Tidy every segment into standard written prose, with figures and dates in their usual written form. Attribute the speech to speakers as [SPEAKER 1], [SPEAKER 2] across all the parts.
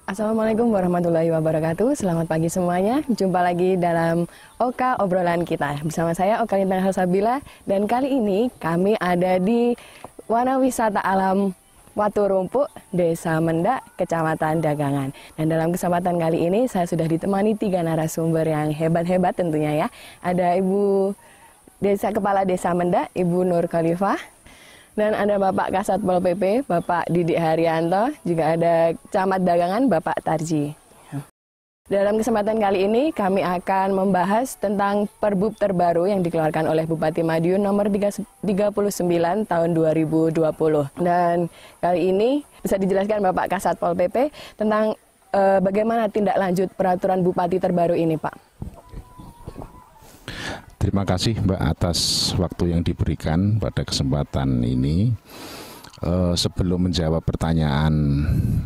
[SPEAKER 1] Assalamualaikum warahmatullahi wabarakatuh. Selamat pagi semuanya. Jumpa lagi dalam Oka Obrolan Kita. Bersama saya Oka Lintang Halsabila. Dan kali ini kami ada di Wana Wisata Alam Watu Rumpuk, Desa Mendak, Kecamatan Dagangan. Dan dalam kesempatan kali ini saya sudah ditemani 3 narasumber yang hebat-hebat tentunya ya. Ada Kepala Desa Mendak, Ibu Nur Khalifah. Dan ada Bapak Kasat Pol PP, Bapak Didik Haryanto, juga ada Camat Dagangan, Bapak Tarji. Dalam kesempatan kali ini kami akan membahas tentang Perbup terbaru yang dikeluarkan oleh Bupati Madiun nomor 39 tahun 2020. Dan kali ini bisa dijelaskan Bapak Kasat Pol PP tentang bagaimana tindak lanjut peraturan Bupati terbaru ini, Pak.
[SPEAKER 2] Terima kasih Mbak atas waktu yang diberikan pada kesempatan ini. Sebelum menjawab pertanyaan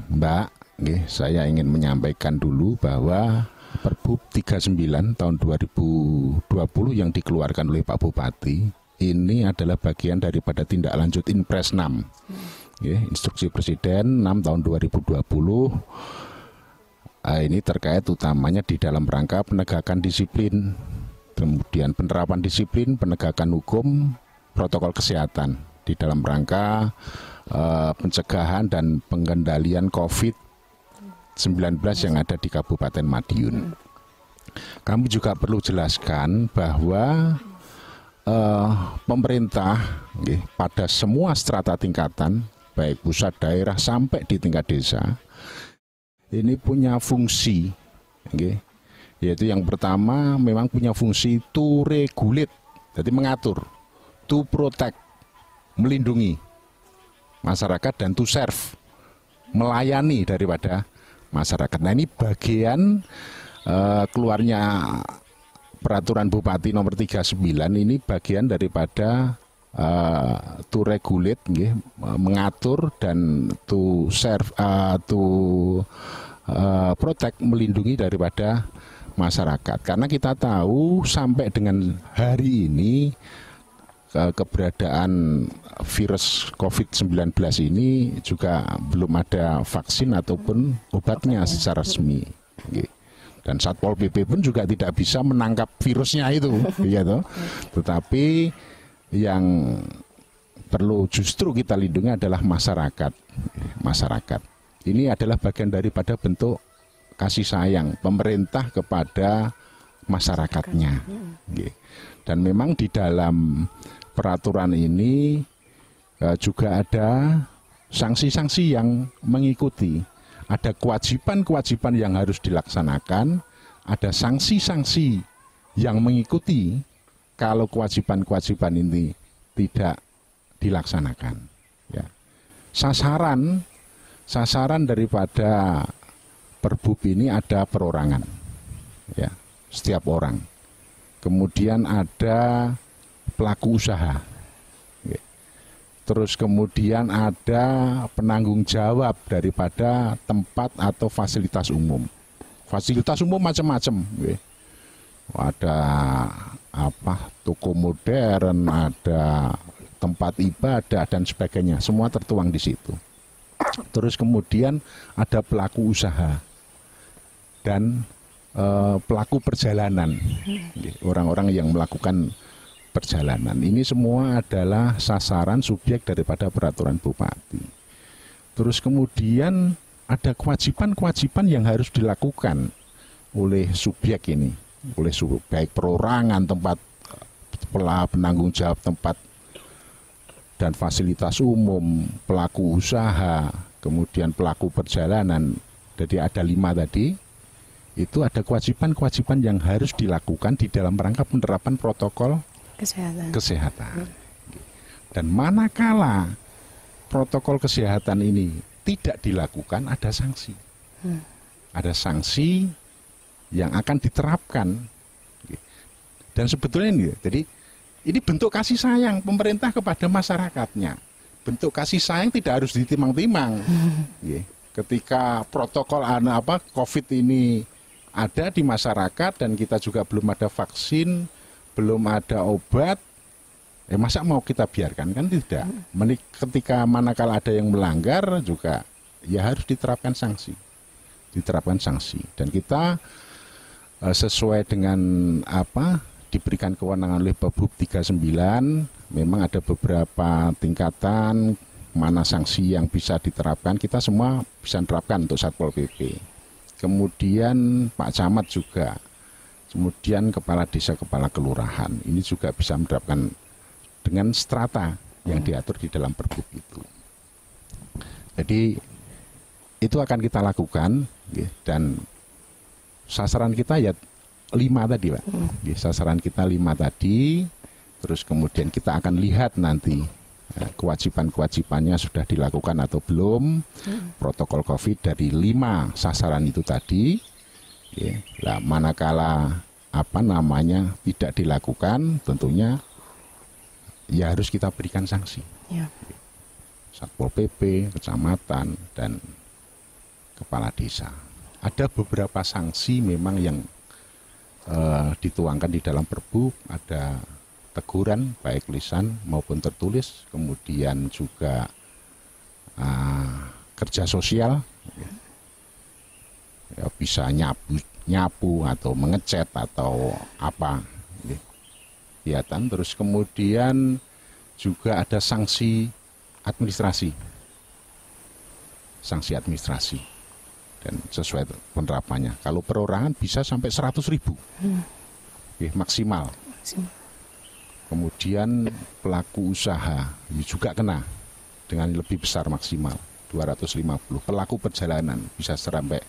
[SPEAKER 2] Mbak, saya ingin menyampaikan dulu bahwa Perbup 39 tahun 2020 yang dikeluarkan oleh Pak Bupati ini adalah bagian daripada tindak lanjut Inpres 6. Instruksi Presiden 6 tahun 2020. Ini terkait utamanya di dalam rangka penegakan disiplin, kemudian penerapan disiplin, penegakan hukum, protokol kesehatan di dalam rangka pencegahan dan pengendalian COVID-19 yang ada di Kabupaten Madiun. Kami juga perlu jelaskan bahwa pemerintah pada semua strata tingkatan, baik pusat, daerah, sampai di tingkat desa, ini punya fungsi, yaitu yang pertama memang punya fungsi to regulate, jadi mengatur, to protect, melindungi masyarakat, dan to serve, melayani daripada masyarakat. Nah, ini bagian keluarnya peraturan Bupati nomor 39 ini bagian daripada to regulate, mengatur, dan to serve, to protect, melindungi daripada masyarakat. Karena kita tahu sampai dengan hari ini keberadaan virus COVID-19 ini juga belum ada vaksin ataupun obatnya secara resmi. Dan Satpol PP pun juga tidak bisa menangkap virusnya itu, gitu. Tetapi yang perlu justru kita lindungi adalah masyarakat. Masyarakat ini adalah bagian daripada bentuk kasih sayang pemerintah kepada masyarakatnya. Dan memang di dalam peraturan ini juga ada sanksi-sanksi yang mengikuti. Ada kewajiban-kewajiban yang harus dilaksanakan, ada sanksi-sanksi yang mengikuti kalau kewajiban-kewajiban ini tidak dilaksanakan. Ya. Sasaran daripada Perbup ini ada perorangan, ya, setiap orang. Kemudian ada pelaku usaha, ya. Terus kemudian ada penanggung jawab daripada tempat atau fasilitas umum. Fasilitas umum macam-macam, ya. Ada toko modern, ada tempat ibadah dan sebagainya, semua tertuang di situ. Terus kemudian ada pelaku usaha dan pelaku perjalanan, orang-orang yang melakukan perjalanan. Ini semua adalah sasaran subjek daripada peraturan Bupati. Terus kemudian ada kewajiban-kewajiban yang harus dilakukan oleh subjek ini, oleh baik perorangan, tempat penanggung jawab tempat dan fasilitas umum, pelaku usaha, kemudian pelaku perjalanan. Jadi ada 5 tadi. Itu ada kewajiban-kewajiban yang harus dilakukan di dalam rangka penerapan protokol kesehatan. Dan manakala protokol kesehatan ini tidak dilakukan, ada sanksi. Ada sanksi yang akan diterapkan. Dan sebetulnya ini, jadi ini bentuk kasih sayang pemerintah kepada masyarakatnya. Bentuk kasih sayang tidak harus ditimang-timang. Ketika protokol COVID ini ada di masyarakat dan kita juga belum ada vaksin, belum ada obat, masa mau kita biarkan, kan tidak. Ketika manakala ada yang melanggar juga ya harus diterapkan sanksi. diterapkan sanksi. Dan kita sesuai dengan apa diberikan kewenangan oleh Perbup 39, memang ada beberapa tingkatan mana sanksi yang bisa diterapkan. Kita semua bisa diterapkan untuk Satpol PP. Kemudian Pak Camat juga, kemudian kepala desa, kepala kelurahan, ini juga bisa menerapkan dengan strata yang diatur di dalam Perbup itu. Jadi itu akan kita lakukan, dan sasaran kita ya 5 tadi, Pak. Sasaran kita 5 tadi, terus kemudian kita akan lihat nanti kewajiban-kewajibannya sudah dilakukan atau belum, protokol COVID dari 5 sasaran itu tadi. Nah, manakala tidak dilakukan, tentunya ya harus kita berikan sanksi. Satpol PP, kecamatan, dan kepala desa. Ada beberapa sanksi memang yang dituangkan di dalam Perbup, ada teguran baik lisan maupun tertulis, kemudian juga kerja sosial, ya, bisa nyapu atau mengecat atau apa kegiatan. Terus kemudian juga ada sanksi administrasi, dan sesuai penerapannya. Kalau perorangan bisa sampai 100.000 maksimal. Kemudian pelaku usaha juga kena dengan lebih besar, maksimal 250. Pelaku perjalanan bisa sampai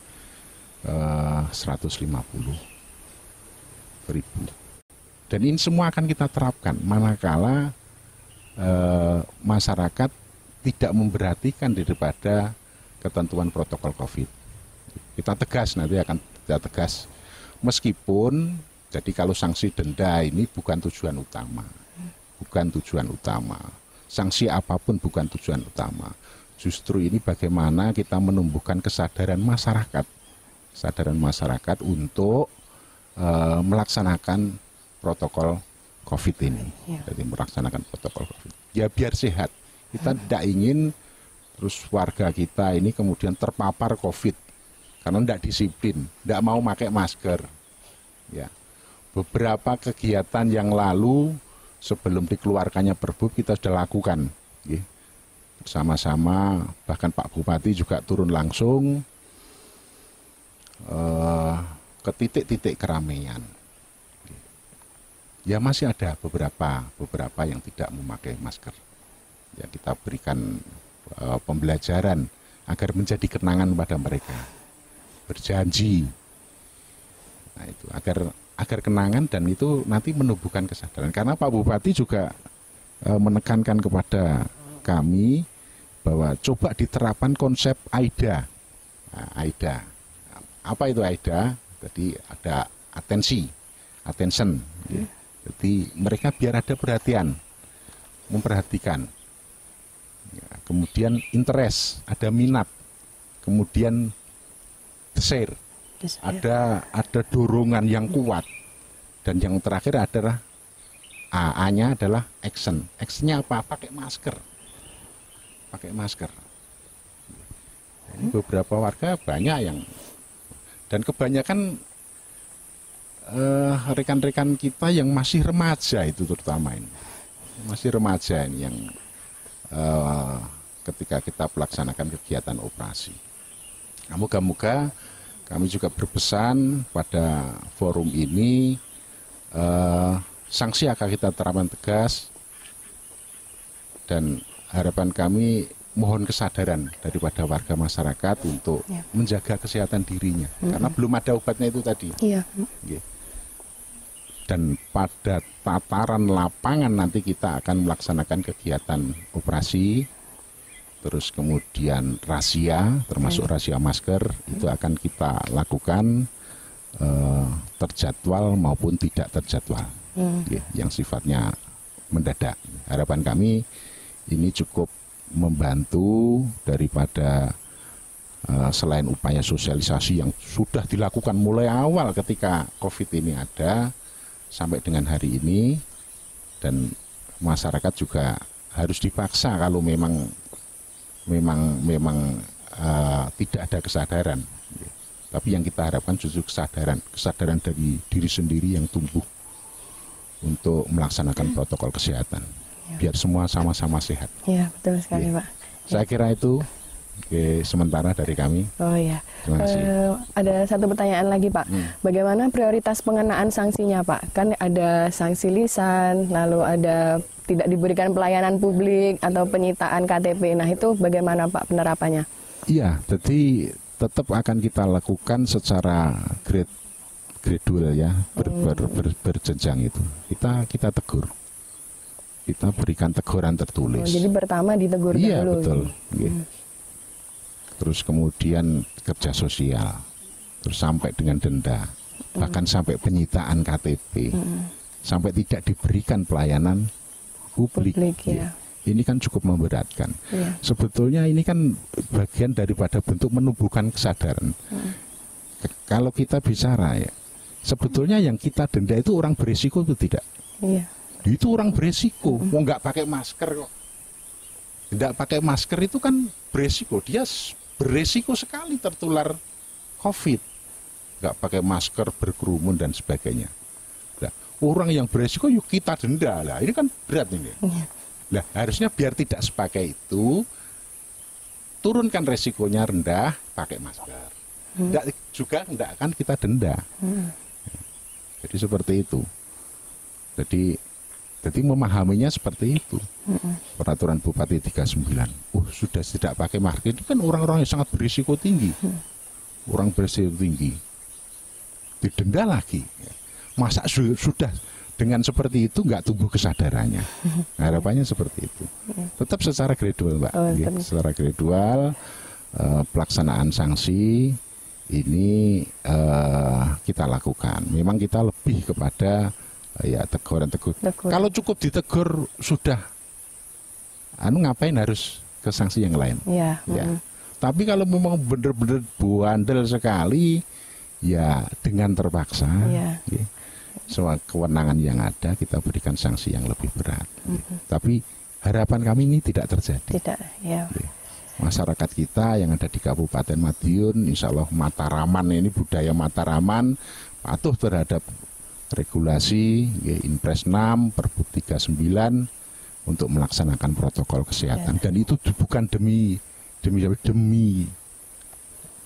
[SPEAKER 2] 150.000. Dan ini semua akan kita terapkan manakala masyarakat tidak memperhatikan daripada ketentuan protokol COVID. Kita tegas, nanti akan kita tegas. Meskipun, jadi kalau sanksi denda ini bukan tujuan utama. Sanksi apapun bukan tujuan utama. Justru ini bagaimana kita menumbuhkan kesadaran masyarakat. Kesadaran masyarakat untuk melaksanakan protokol COVID ini. Jadi melaksanakan protokol COVID. Ya biar sehat. Kita tidak ingin terus warga kita ini kemudian terpapar COVID karena tidak disiplin, tidak mau pakai masker. Ya, beberapa kegiatan yang lalu sebelum dikeluarkannya Perbup kita sudah lakukan, bersama-sama. Bahkan Pak Bupati juga turun langsung ke titik-titik keramaian. Ya masih ada beberapa yang tidak memakai masker. Ya kita berikan pembelajaran agar menjadi kenangan pada mereka, berjanji, nah itu agar kenangan, dan itu nanti menumbuhkan kesadaran. Karena Pak Bupati juga menekankan kepada kami bahwa coba diterapkan konsep AIDA. Nah, AIDA, apa itu AIDA? Jadi ada attention. Jadi mereka biar ada perhatian, memperhatikan. Kemudian interest, ada minat, kemudian desire, ada dorongan yang kuat, dan yang terakhir adalah A-nya adalah action. Actionnya apa? Pakai masker. Ini beberapa warga banyak yang, dan kebanyakan rekan-rekan kita yang masih remaja itu terutama ini, yang ketika kita melaksanakan kegiatan operasi. Moga-moga kami juga berpesan pada forum ini, sanksi akan kita terapkan tegas, dan harapan kami mohon kesadaran daripada warga masyarakat untuk menjaga kesehatan dirinya, karena belum ada obatnya itu tadi. Dan pada tataran lapangan nanti kita akan melaksanakan kegiatan operasi, terus kemudian razia, termasuk razia masker, itu akan kita lakukan terjadwal maupun tidak terjadwal, yang sifatnya mendadak. Harapan kami ini cukup membantu daripada selain upaya sosialisasi yang sudah dilakukan mulai awal ketika COVID ini ada, sampai dengan hari ini, dan masyarakat juga harus dipaksa kalau memang tidak ada kesadaran. Tapi yang kita harapkan justru kesadaran dari diri sendiri yang tumbuh untuk melaksanakan protokol kesehatan, biar semua sama-sama sehat.
[SPEAKER 1] Iya, betul sekali,
[SPEAKER 2] Ya.
[SPEAKER 1] Pak.
[SPEAKER 2] Saya kira itu sementara dari kami.
[SPEAKER 1] Oh iya.
[SPEAKER 2] Terima kasih.
[SPEAKER 1] Ada satu pertanyaan lagi, Pak. Bagaimana prioritas pengenaan sanksinya, Pak? Kan ada sanksi lisan, lalu ada tidak diberikan pelayanan publik atau penyitaan KTP. Nah, itu bagaimana, Pak, penerapannya?
[SPEAKER 2] Iya, jadi tetap akan kita lakukan secara gradual ya, berjenjang itu. Kita tegur. Kita berikan teguran tertulis.
[SPEAKER 1] Jadi pertama ditegur dulu.
[SPEAKER 2] Iya, betul. Terus kemudian kerja sosial. Terus sampai dengan denda. Bahkan sampai penyitaan KTP. Sampai tidak diberikan pelayanan publik.
[SPEAKER 1] Ya.
[SPEAKER 2] Ini kan cukup memberatkan.
[SPEAKER 1] Ya.
[SPEAKER 2] Sebetulnya ini kan bagian daripada bentuk menumbuhkan kesadaran. Kalau kita bicara ya, sebetulnya yang kita denda itu orang berisiko itu tidak.
[SPEAKER 1] Iya.
[SPEAKER 2] Itu orang berisiko, mau nggak pakai masker kok. Tidak pakai masker itu kan berisiko, dia berisiko sekali tertular COVID. Nggak pakai masker, berkerumun dan sebagainya. Nah, orang yang berisiko yuk kita denda lah, ini kan berat ini.
[SPEAKER 1] Iya.
[SPEAKER 2] Nah, harusnya biar tidak sepakai itu, turunkan resikonya rendah, pakai masker. Juga tidak akan kita denda. Jadi seperti itu. Jadi memahaminya seperti itu. Peraturan Bupati 39. Sudah tidak pakai masker, itu kan orang-orang yang sangat berisiko tinggi. Orang berisiko tinggi. Didenda lagi. Masa sudah dengan seperti itu nggak tumbuh kesadarannya. Harapannya seperti itu. Tetap secara gradual, Mbak. Secara gradual pelaksanaan sanksi ini kita lakukan. Memang kita lebih kepada ya teguran. Kalau cukup ditegur sudah, ngapain harus ke sanksi yang lain?
[SPEAKER 1] Ya.
[SPEAKER 2] Tapi kalau memang benar-benar bandel sekali, ya dengan terpaksa.
[SPEAKER 1] Ya.
[SPEAKER 2] Semua kewenangan yang ada kita berikan sanksi yang lebih berat. Tapi harapan kami ini tidak terjadi.
[SPEAKER 1] Tidak, ya.
[SPEAKER 2] Masyarakat kita yang ada di Kabupaten Madiun, insya Allah Mataraman ini budaya Mataraman patuh terhadap regulasi Inpres 6 Perbup 39 untuk melaksanakan protokol kesehatan. Dan itu bukan demi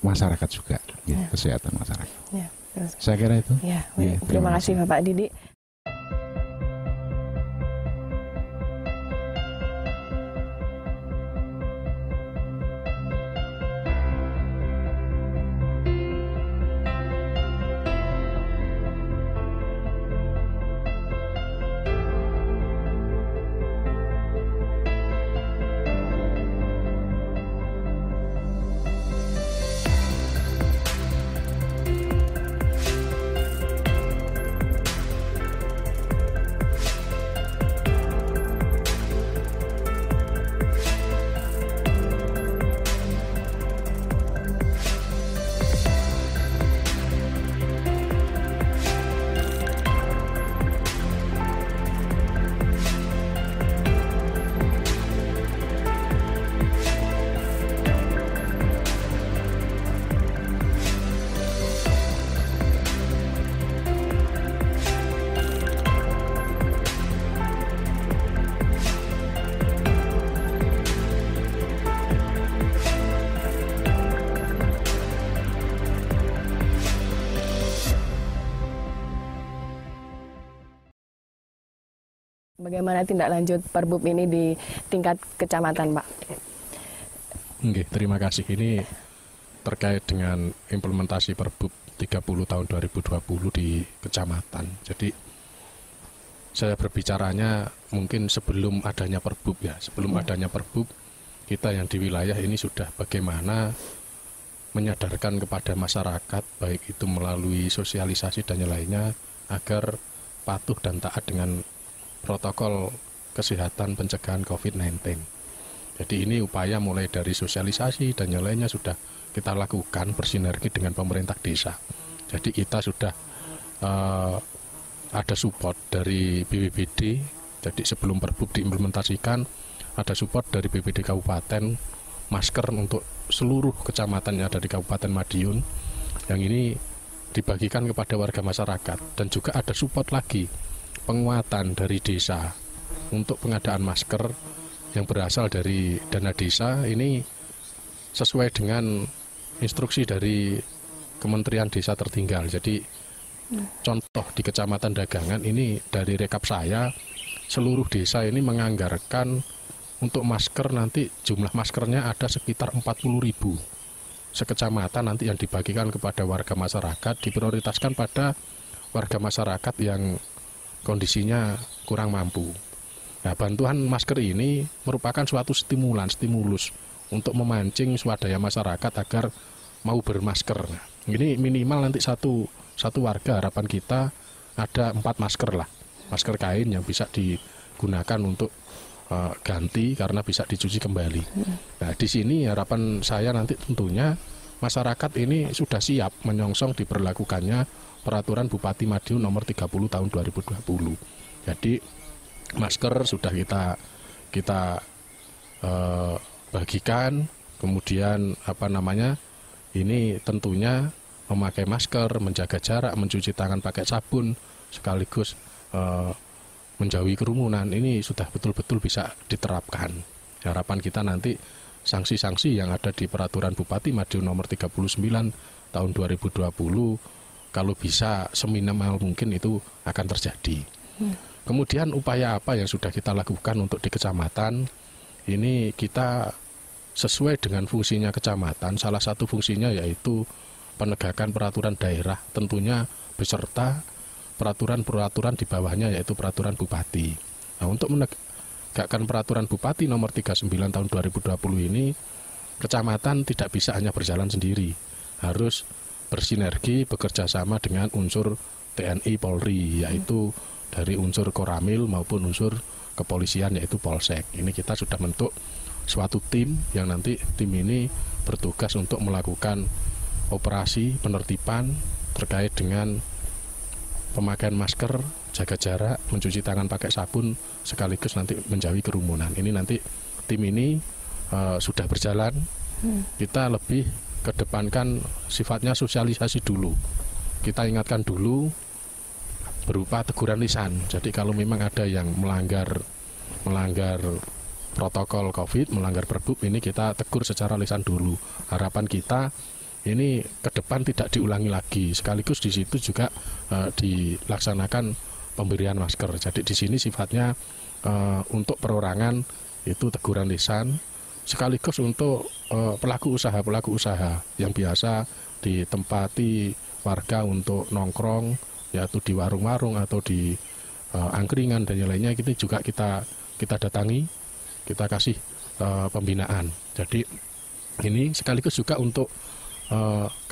[SPEAKER 2] masyarakat juga, kesehatan masyarakat.
[SPEAKER 1] Ya.
[SPEAKER 2] Saya kira itu.
[SPEAKER 1] Ya, terima kasih Bapak Didi. Bagaimana tindak lanjut Perbup ini di tingkat kecamatan, Pak?
[SPEAKER 3] Oke, terima kasih. Ini terkait dengan implementasi Perbup 30 tahun 2020 di kecamatan. Jadi saya berbicaranya mungkin sebelum adanya Perbup ya. Sebelum adanya Perbup, kita yang di wilayah ini sudah bagaimana menyadarkan kepada masyarakat, baik itu melalui sosialisasi dan yang lainnya, agar patuh dan taat dengan protokol kesehatan pencegahan COVID-19. Jadi ini upaya mulai dari sosialisasi dan yang lainnya sudah kita lakukan bersinergi dengan pemerintah desa. Jadi kita sudah ada support dari BPBD. Jadi sebelum Perbup diimplementasikan, ada support dari BPBD Kabupaten, masker untuk seluruh kecamatan yang ada di Kabupaten Madiun. yang ini dibagikan kepada warga masyarakat. Dan juga ada support lagi, penguatan dari desa untuk pengadaan masker yang berasal dari dana desa. Ini sesuai dengan instruksi dari Kementerian Desa Tertinggal. Jadi contoh di Kecamatan Dagangan ini, dari rekap saya, seluruh desa ini menganggarkan untuk masker, nanti jumlah maskernya ada sekitar 40.000 sekecamatan nanti yang dibagikan kepada warga masyarakat, diprioritaskan pada warga masyarakat yang kondisinya kurang mampu. Nah, bantuan masker ini merupakan suatu stimulus untuk memancing swadaya masyarakat agar mau bermasker. Nah, ini minimal nanti satu warga, harapan kita ada 4 masker lah, masker kain yang bisa digunakan untuk ganti karena bisa dicuci kembali. Nah, di sini harapan saya nanti tentunya masyarakat ini sudah siap menyongsong diberlakukannya peraturan Bupati Madiun nomor 30 tahun 2020. Jadi masker sudah kita bagikan, kemudian ini tentunya memakai masker, menjaga jarak, mencuci tangan pakai sabun, sekaligus menjauhi kerumunan, ini sudah betul-betul bisa diterapkan. Harapan kita nanti sanksi-sanksi yang ada di peraturan Bupati Madiun nomor 39 tahun 2020 kalau bisa seminimal mungkin itu akan terjadi. Kemudian upaya apa yang sudah kita lakukan untuk di kecamatan, ini kita sesuai dengan fungsinya kecamatan. Salah satu fungsinya yaitu penegakan peraturan daerah, tentunya beserta peraturan-peraturan di bawahnya, yaitu peraturan bupati. Nah, untuk menegakkan peraturan bupati nomor 39 tahun 2020 ini, kecamatan tidak bisa hanya berjalan sendiri, harus bersinergi, bekerja sama dengan unsur TNI Polri, yaitu dari unsur Koramil maupun unsur kepolisian, yaitu Polsek. Ini kita sudah bentuk suatu tim yang nanti tim ini bertugas untuk melakukan operasi penertiban terkait dengan pemakaian masker, jaga jarak, mencuci tangan pakai sabun, sekaligus nanti menjauhi kerumunan. Ini nanti tim ini sudah berjalan. Kita lebih kedepankan sifatnya sosialisasi dulu. Kita ingatkan dulu berupa teguran lisan. Jadi kalau memang ada yang melanggar protokol COVID, melanggar Perbup, ini kita tegur secara lisan dulu. Harapan kita ini ke depan tidak diulangi lagi. Sekaligus di situ juga dilaksanakan pemberian masker. Jadi di sini sifatnya untuk perorangan itu teguran lisan, sekaligus untuk pelaku usaha yang biasa ditempati warga untuk nongkrong, yaitu di warung-warung atau di angkringan dan yang lainnya, itu juga kita datangi, kita kasih pembinaan. Jadi ini sekaligus juga untuk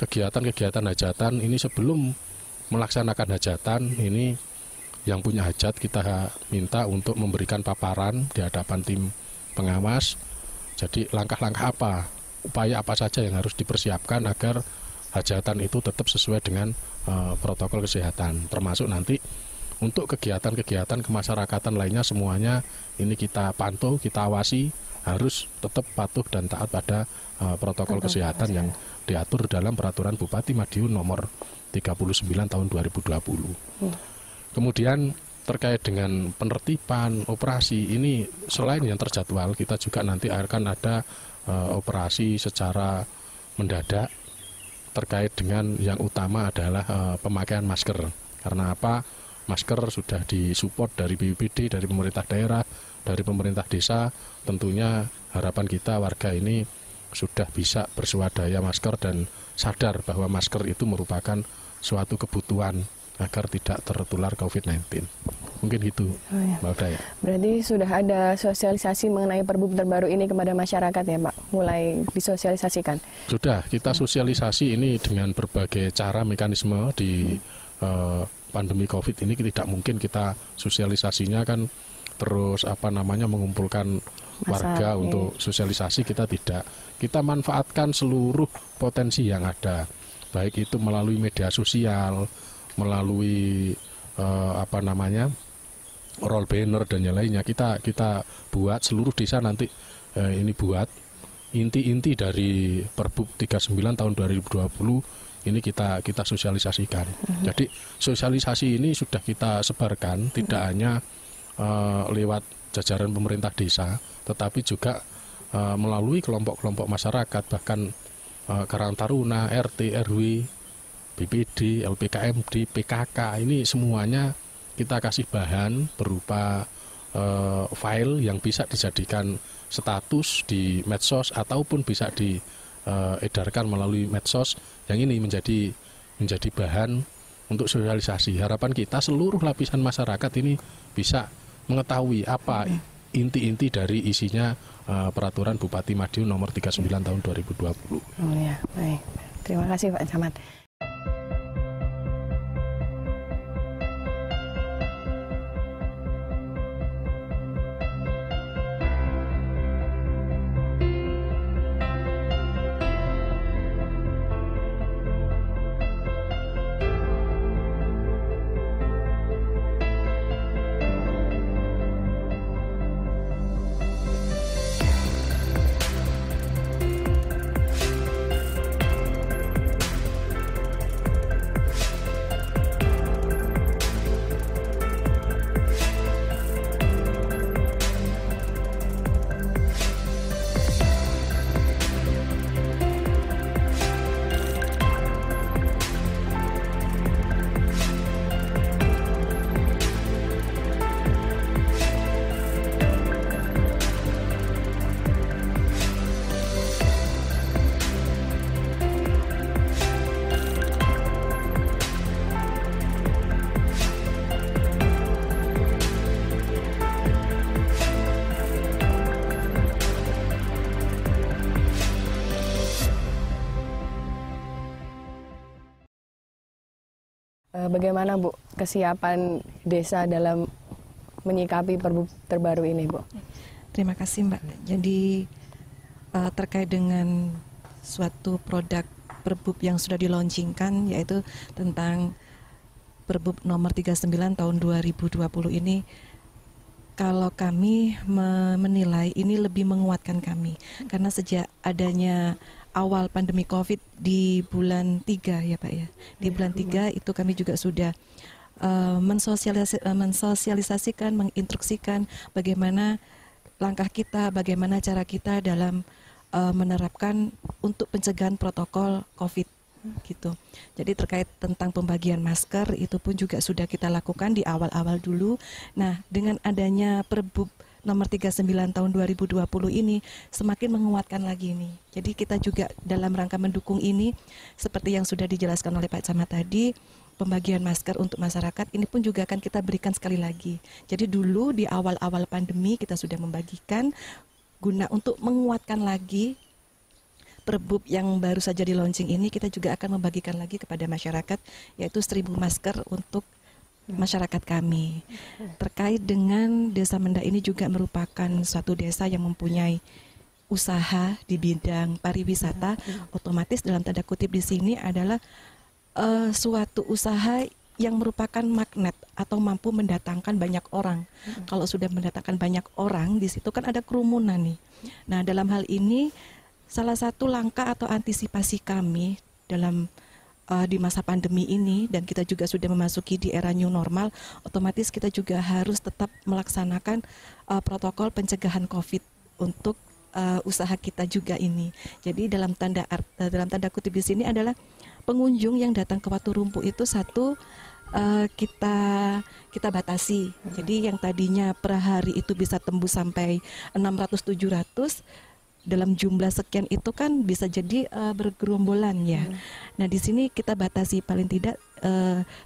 [SPEAKER 3] kegiatan-kegiatan hajatan ini, sebelum melaksanakan hajatan ini yang punya hajat kita minta untuk memberikan paparan di hadapan tim pengawas. Jadi langkah-langkah apa, upaya apa saja yang harus dipersiapkan agar hajatan itu tetap sesuai dengan protokol kesehatan, termasuk nanti untuk kegiatan-kegiatan kemasyarakatan lainnya semuanya ini kita pantau, kita awasi, harus tetap patuh dan taat pada protokol kesehatan yang diatur dalam peraturan Bupati Madiun nomor 39 tahun 2020. Kemudian terkait dengan penertiban operasi ini, selain yang terjadwal, kita juga nanti akan ada operasi secara mendadak terkait dengan yang utama adalah pemakaian masker. Karena apa? Masker sudah disupport dari BPBD, dari pemerintah daerah, dari pemerintah desa. Tentunya harapan kita warga ini sudah bisa berswadaya masker dan sadar bahwa masker itu merupakan suatu kebutuhan agar tidak tertular COVID-19. Mungkin itu, Mbak Daya.
[SPEAKER 1] Berarti sudah ada sosialisasi mengenai Perbup terbaru ini kepada masyarakat ya, Pak? Mulai disosialisasikan?
[SPEAKER 3] Sudah, kita sosialisasi ini dengan berbagai cara, mekanisme di pandemi COVID ini. Tidak mungkin kita sosialisasinya kan terus mengumpulkan warga untuk sosialisasi, kita tidak. Kita manfaatkan seluruh potensi yang ada, baik itu melalui media sosial, melalui roll banner dan yang lainnya. Kita buat seluruh desa nanti ini buat inti-inti dari Perbup 39 tahun 2020 ini kita sosialisasikan. Jadi sosialisasi ini sudah kita sebarkan tidak hanya lewat jajaran pemerintah desa, tetapi juga melalui kelompok-kelompok masyarakat, bahkan Karang Taruna, RT, RW, BPD, LPKMD, PKK, ini semuanya kita kasih bahan berupa file yang bisa dijadikan status di medsos ataupun bisa diedarkan melalui medsos, yang ini menjadi bahan untuk sosialisasi. Harapan kita seluruh lapisan masyarakat ini bisa mengetahui apa inti-inti dari isinya peraturan Bupati Madiun nomor 39 tahun 2020.
[SPEAKER 1] Oh ya, baik. Terima kasih Pak Camat. Bagaimana Bu kesiapan desa dalam menyikapi Perbup terbaru ini, Bu?
[SPEAKER 4] Terima kasih Mbak. Jadi terkait dengan suatu produk Perbup yang sudah dilaunchingkan, yaitu tentang Perbup nomor 39 tahun 2020 ini, kalau kami menilai ini lebih menguatkan kami, karena sejak adanya awal pandemi COVID di bulan 3 ya Pak ya. Di bulan 3 itu kami juga sudah mensosialisasikan, menginstruksikan bagaimana langkah kita, bagaimana cara kita dalam menerapkan untuk pencegahan protokol COVID gitu. Jadi terkait tentang pembagian masker itu pun juga sudah kita lakukan di awal-awal dulu. Nah, dengan adanya Perbup nomor 39 tahun 2020 ini semakin menguatkan lagi ini. Jadi kita juga dalam rangka mendukung ini, seperti yang sudah dijelaskan oleh Pak Camat tadi, pembagian masker untuk masyarakat ini pun juga akan kita berikan sekali lagi. Jadi dulu di awal-awal pandemi kita sudah membagikan guna untuk menguatkan lagi Perbup yang baru saja di launching ini, kita juga akan membagikan lagi kepada masyarakat, yaitu 1.000 masker untuk masyarakat kami. Terkait dengan Desa Mendak ini juga merupakan suatu desa yang mempunyai usaha di bidang pariwisata, otomatis dalam tanda kutip di sini adalah suatu usaha yang merupakan magnet atau mampu mendatangkan banyak orang. Kalau sudah mendatangkan banyak orang, di situ kan ada kerumunan nih. Nah, dalam hal ini salah satu langkah atau antisipasi kami dalam di masa pandemi ini, dan kita juga sudah memasuki di era new normal, otomatis kita juga harus tetap melaksanakan protokol pencegahan COVID untuk usaha kita juga ini. Jadi dalam tanda kutip di sini adalah pengunjung yang datang ke Watu Rumpu itu satu kita batasi. Jadi yang tadinya per hari itu bisa tembus sampai 600-700, dalam jumlah sekian itu kan bisa jadi bergerombolan ya. Nah di sini kita batasi paling tidak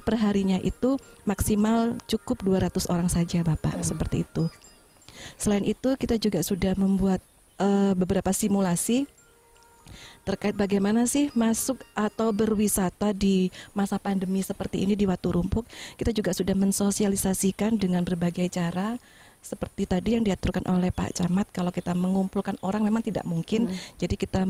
[SPEAKER 4] perharinya itu maksimal cukup 200 orang saja Bapak, seperti itu. Selain itu kita juga sudah membuat beberapa simulasi terkait bagaimana sih masuk atau berwisata di masa pandemi seperti ini di Watu Rumpuk. Kita juga sudah mensosialisasikan dengan berbagai cara. Seperti tadi yang diaturkan oleh Pak Camat, kalau kita mengumpulkan orang memang tidak mungkin. Jadi kita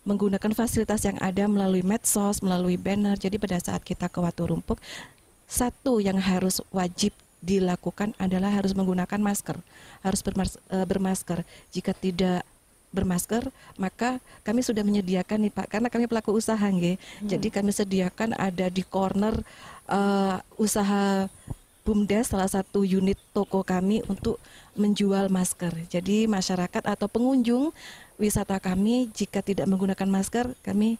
[SPEAKER 4] menggunakan fasilitas yang ada melalui medsos, melalui banner. Jadi pada saat kita ke Watu Rumpuk, satu yang harus wajib dilakukan adalah harus menggunakan masker, harus bermasker. Jika tidak bermasker, maka kami sudah menyediakan nih Pak, karena kami pelaku usaha nggih. Jadi kami sediakan ada di corner usaha BUMDes, salah satu unit toko kami untuk menjual masker. Jadi masyarakat atau pengunjung wisata kami jika tidak menggunakan masker, kami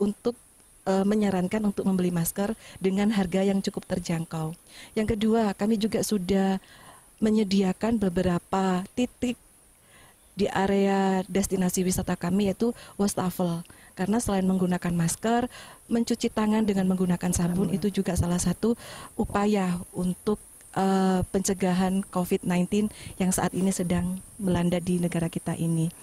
[SPEAKER 4] untuk menyarankan untuk membeli masker dengan harga yang cukup terjangkau. Yang kedua, kami juga sudah menyediakan beberapa titik di area destinasi wisata kami, yaitu wastafel. Karena selain menggunakan masker, mencuci tangan dengan menggunakan sabun itu juga salah satu upaya untuk pencegahan COVID-19 yang saat ini sedang melanda di negara kita ini.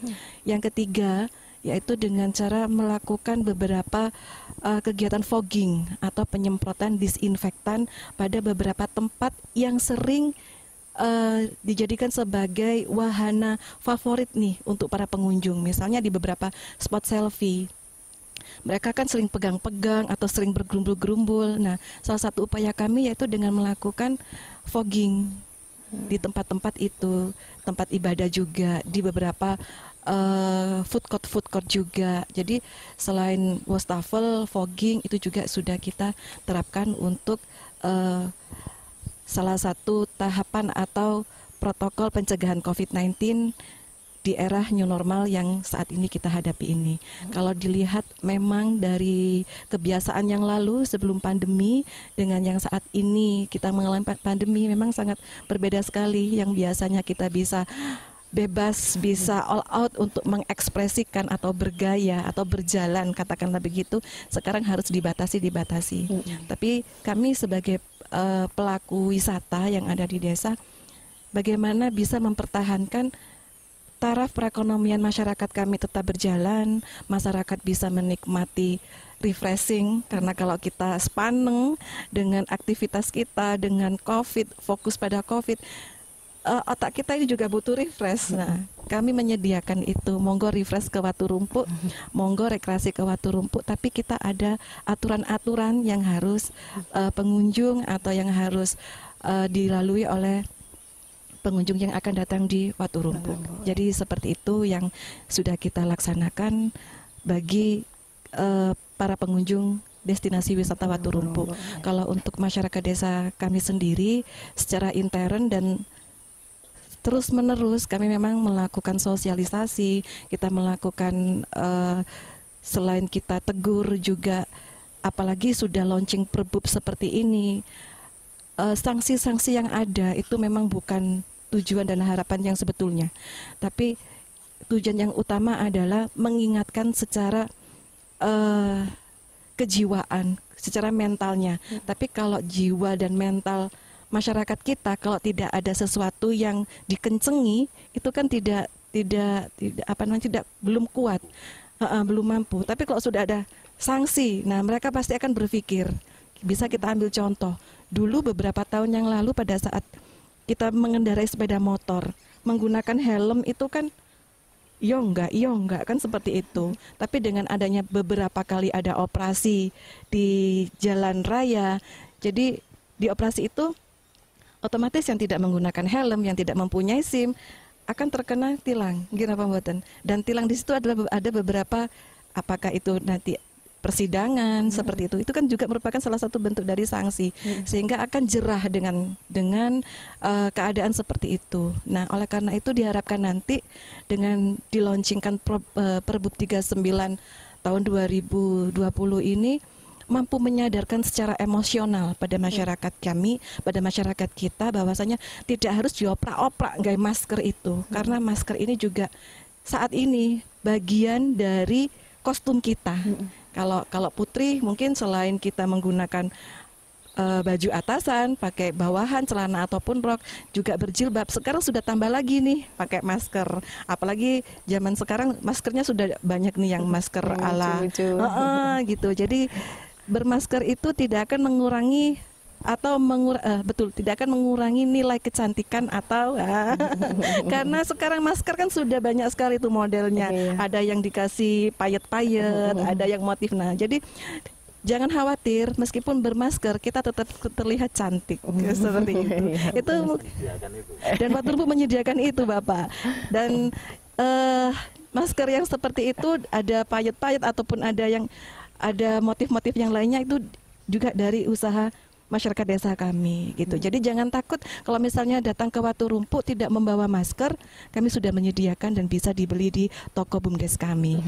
[SPEAKER 4] Yang ketiga, yaitu dengan cara melakukan beberapa kegiatan fogging atau penyemprotan disinfektan pada beberapa tempat yang sering dijadikan sebagai wahana favorit nih untuk para pengunjung. Misalnya di beberapa spot selfie, mereka kan sering pegang-pegang atau sering bergerumbul-gerumbul. Nah, salah satu upaya kami yaitu dengan melakukan fogging di tempat-tempat itu, tempat ibadah juga, di beberapa food court juga. Jadi selain wastafel, fogging itu juga sudah kita terapkan untuk salah satu tahapan atau protokol pencegahan COVID-19 di era new normal yang saat ini kita hadapi ini. Kalau dilihat memang dari kebiasaan yang lalu sebelum pandemi dengan yang saat ini kita mengalami pandemi memang sangat berbeda sekali. Yang biasanya kita bisa bebas, bisa all out untuk mengekspresikan atau bergaya atau berjalan, katakanlah begitu, sekarang harus dibatasi. Tapi kami sebagai pelaku wisata yang ada di desa, bagaimana bisa mempertahankan taraf perekonomian masyarakat kami tetap berjalan, masyarakat bisa menikmati refreshing, karena kalau kita sepaneng dengan aktivitas kita, dengan COVID, fokus pada COVID, otak kita ini juga butuh refresh. Nah, kami menyediakan itu. Monggo refresh ke Watu Rumpuk, monggo rekreasi ke Watu Rumpuk, tapi kita ada aturan-aturan yang harus pengunjung atau yang harus dilalui oleh pengunjung yang akan datang di Watu Rumpuk. Jadi seperti itu yang sudah kita laksanakan bagi para pengunjung destinasi wisata Watu Rumpuk. Kalau untuk masyarakat desa kami sendiri secara intern dan terus menerus kami memang melakukan sosialisasi, kita melakukan selain kita tegur juga, apalagi sudah launching perbub seperti ini, sanksi-sanksi yang ada itu memang bukan tujuan dan harapan yang sebetulnya, tapi tujuan yang utama adalah mengingatkan secara kejiwaan, secara mentalnya. Tapi kalau jiwa dan mental masyarakat kita kalau tidak ada sesuatu yang dikencengi, itu kan belum kuat, belum mampu. Tapi kalau sudah ada sanksi, nah mereka pasti akan berpikir. Bisa kita ambil contoh, dulu beberapa tahun yang lalu pada saat kita mengendarai sepeda motor, menggunakan helm itu kan iya enggak kan seperti itu. Tapi dengan adanya beberapa kali ada operasi di jalan raya, jadi di operasi itu otomatis yang tidak menggunakan helm, yang tidak mempunyai SIM akan terkena tilang, gimana pembuatan. Dan tilang di situ ada beberapa, apakah itu nanti persidangan seperti itu kan juga merupakan salah satu bentuk dari sanksi, sehingga akan jerah dengan keadaan seperti itu. Nah, oleh karena itu diharapkan nanti dengan dilaunchingkan Perbub 39 tahun 2020 ini mampu menyadarkan secara emosional pada masyarakat kami, pada masyarakat kita, bahwasanya tidak harus dioprak-oprak gaya masker itu, karena masker ini juga saat ini bagian dari kostum kita. Kalau putri mungkin selain kita menggunakan baju atasan, pakai bawahan, celana ataupun rok, juga berjilbab. Sekarang sudah tambah lagi nih pakai masker. Apalagi zaman sekarang maskernya sudah banyak nih yang masker ala gitu. Jadi bermasker itu tidak akan mengurangi atau tidak akan mengurangi nilai kecantikan atau karena sekarang masker kan sudah banyak sekali itu modelnya. Ada yang dikasih payet-payet, ada yang motif. Nah, jadi jangan khawatir, meskipun bermasker kita tetap terlihat cantik seperti itu. Dan Watu Rumpuk menyediakan itu, Bapak. Dan masker yang seperti itu ada payet-payet ataupun ada motif-motif yang lainnya itu juga dari usaha masyarakat desa kami gitu. Jadi jangan takut kalau misalnya datang ke Watu Rumpuk tidak membawa masker, kami sudah menyediakan dan bisa dibeli di toko BUMDes kami.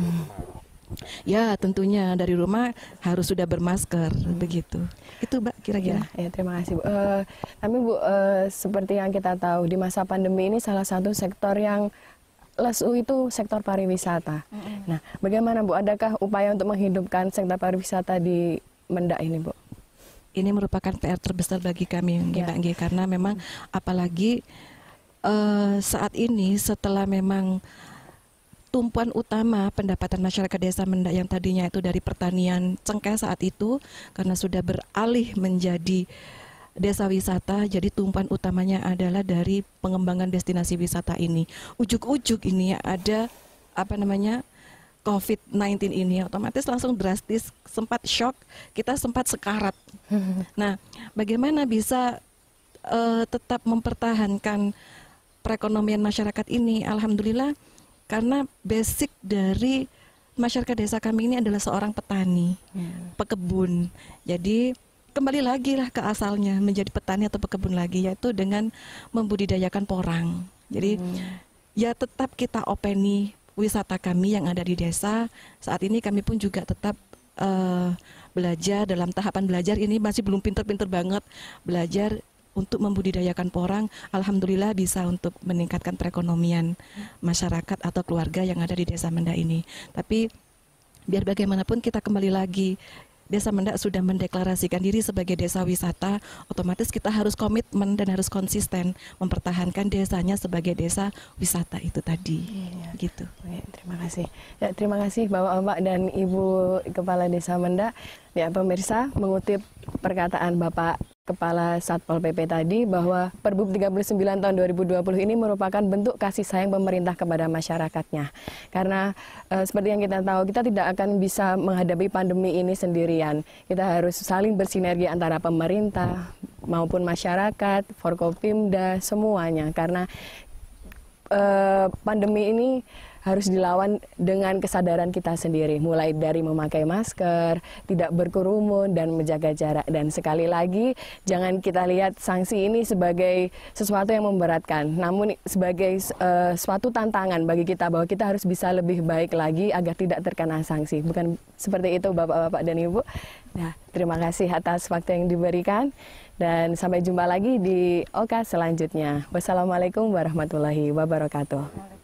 [SPEAKER 4] Ya tentunya dari rumah harus sudah bermasker begitu. Itu Mbak kira-kira.
[SPEAKER 1] Ya, terima kasih Bu. Tapi Bu, seperti yang kita tahu di masa pandemi ini salah satu sektor yang lesu itu sektor pariwisata. Nah, bagaimana Bu? Adakah upaya untuk menghidupkan sektor pariwisata di Mendak ini Bu?
[SPEAKER 4] Ini merupakan PR terbesar bagi kami, Mbak Nggi, karena memang apalagi saat ini setelah memang tumpuan utama pendapatan masyarakat desa Mendak yang tadinya itu dari pertanian cengkeh saat itu karena sudah beralih menjadi desa wisata, jadi tumpuan utamanya adalah dari pengembangan destinasi wisata ini. Ujuk-ujuk ini ada COVID-19 ini otomatis langsung drastis, sempat shock, kita sempat sekarat. Nah, bagaimana bisa tetap mempertahankan perekonomian masyarakat ini? Alhamdulillah, karena basic dari masyarakat desa kami ini adalah seorang petani, pekebun. Jadi kembali lagi lah ke asalnya menjadi petani atau pekebun lagi, yaitu dengan membudidayakan porang. Jadi ya tetap kita openi wisata kami yang ada di desa. Saat ini kami pun juga tetap belajar, dalam tahapan belajar ini masih belum pinter-pinter banget belajar untuk membudidayakan porang. Alhamdulillah bisa untuk meningkatkan perekonomian masyarakat atau keluarga yang ada di desa Mendak ini. Tapi biar bagaimanapun kita kembali lagi, Desa Mendak sudah mendeklarasikan diri sebagai desa wisata, otomatis kita harus komitmen dan harus konsisten mempertahankan desanya sebagai desa wisata itu tadi. Gitu.
[SPEAKER 1] Terima kasih. Ya, terima kasih Bapak-bapak dan Ibu Kepala Desa Mendak. Ya, pemirsa, mengutip perkataan Bapak Kepala Satpol PP tadi bahwa Perbup 39 tahun 2020 ini merupakan bentuk kasih sayang pemerintah kepada masyarakatnya. Karena seperti yang kita tahu, kita tidak akan bisa menghadapi pandemi ini sendirian. Kita harus saling bersinergi antara pemerintah maupun masyarakat, Forkopimda, semuanya. Karena pandemi ini harus dilawan dengan kesadaran kita sendiri, mulai dari memakai masker, tidak berkerumun, dan menjaga jarak. Dan sekali lagi, jangan kita lihat sanksi ini sebagai sesuatu yang memberatkan, namun sebagai suatu tantangan bagi kita bahwa kita harus bisa lebih baik lagi agar tidak terkena sanksi. Bukan seperti itu Bapak-bapak dan Ibu. Nah, terima kasih atas waktu yang diberikan, dan sampai jumpa lagi di Oka selanjutnya. Wassalamualaikum warahmatullahi wabarakatuh.